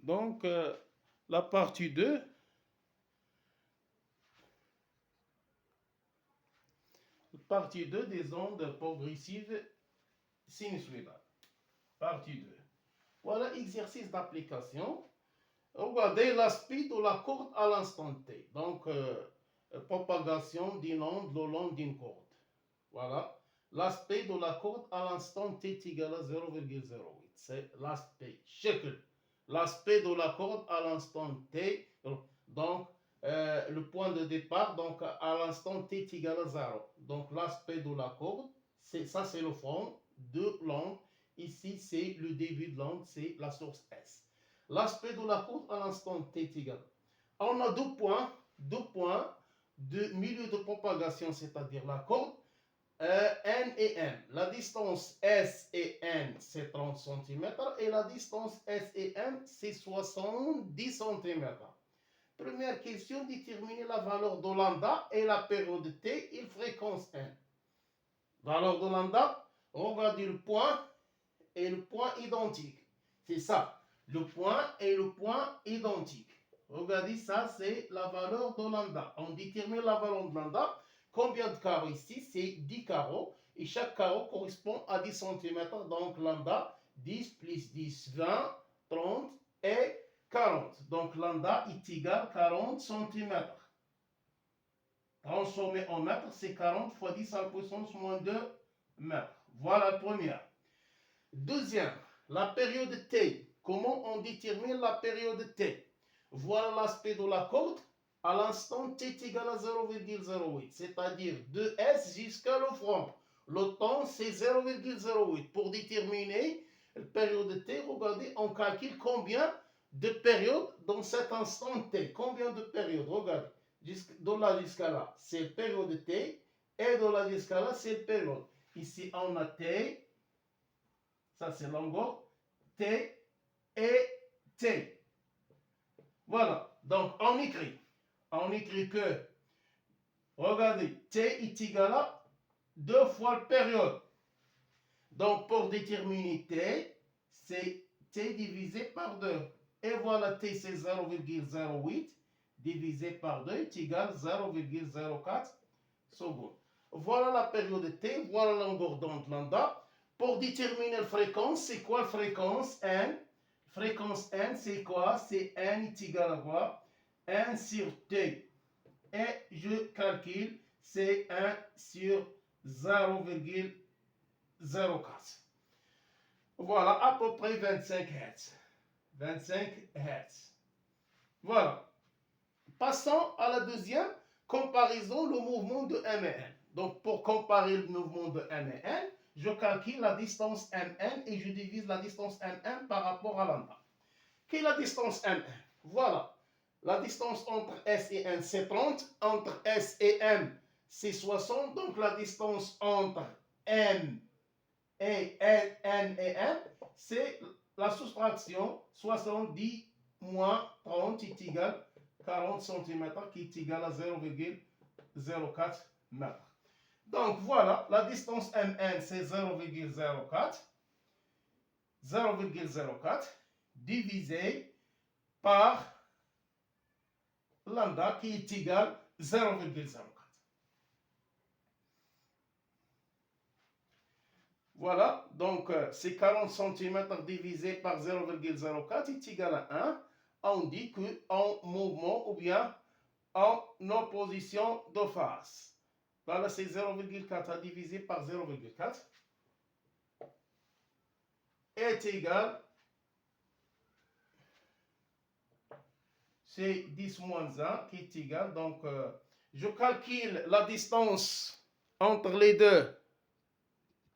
Donc, la partie 2, des ondes progressives sinusoïdales. Partie 2. Voilà, exercice d'application. Regardez l'aspect de la courbe à l'instant T. Donc, propagation d'une onde le long d'une courbe. Voilà. L'aspect de la courbe à l'instant T est égal à 0,08. C'est l'aspect. L'aspect de la courbe à l'instant T. Donc, le point de départ, donc à l'instant T est égal à 0. Donc, l'aspect de la courbe, ça c'est le front de l'onde. Ici, c'est le début de l'onde, c'est la source S. L'aspect de la courbe à l'instant T est égal. On a deux points de milieu de propagation, c'est-à-dire la courbe, N et M. La distance S et N, c'est 30 cm et la distance S et M, c'est 70 cm. Première question, déterminer la valeur de lambda et la période T et la fréquence N. Valeur de lambda, regardez le point et le point identique. C'est ça, le point et le point identique. Regardez ça, c'est la valeur de lambda. On détermine la valeur de lambda. Combien de carreaux ici? C'est 10 carreaux. Et chaque carreau correspond à 10 cm. Donc lambda, 10 plus 10, 20, 30 et 40. Donc lambda est égal à 40 cm. Transformé en mètres, c'est 40 fois 10 à la puissance moins 2 mètres. Voilà la première. Deuxième, la période T. Comment on détermine la période T? Voilà l'aspect de la courbe à l'instant T est égal à 0,08, c'est-à-dire de S jusqu'à le front. Le temps, c'est 0,08. Pour déterminer la période T, regardez, on calcule combien de périodes dans cet instant T. Combien de périodes? Regardez, de là jusqu'à là, c'est période T, et de là jusqu'à là, c'est période. Ici, on a T. Ça, c'est longueur T et T. Voilà. Donc, on écrit. On écrit que, regardez, T est égal à 2 fois la période. Donc, pour déterminer T, c'est T divisé par 2. Et voilà, T, c'est 0,08 divisé par 2 est égal à 0,04 secondes. Voilà la période T. Voilà la longueur d'onde lambda. Pour déterminer la fréquence, c'est quoi la fréquence N? Fréquence N, c'est quoi? C'est N est égal à quoi? N sur T. Et je calcule, c'est 1 sur 0,04. Voilà, à peu près 25 Hz. 25 Hz. Voilà. Passons à la deuxième comparaison, le mouvement de M et N. Donc, pour comparer le mouvement de M et N, je calcule la distance MN et je divise la distance MN par rapport à lambda. Quelle est la distance MN? Voilà. La distance entre S et N, c'est 30. Entre S et M, c'est 60. Donc, la distance entre M et N et M, c'est la soustraction 70 moins 30 est égal à 40 cm qui est égal à 0,04 mètres. Donc voilà, la distance MN c'est 0,04 divisé par lambda qui est égal à 0,04. Voilà, donc c'est 40 cm divisé par 0,04 est égal à 1. On dit qu'en mouvement ou bien en opposition de phase. Voilà, c'est 0,4 à diviser par 0,4 est égal, c'est 10 moins 1 qui est égal, donc je calcule la distance entre les deux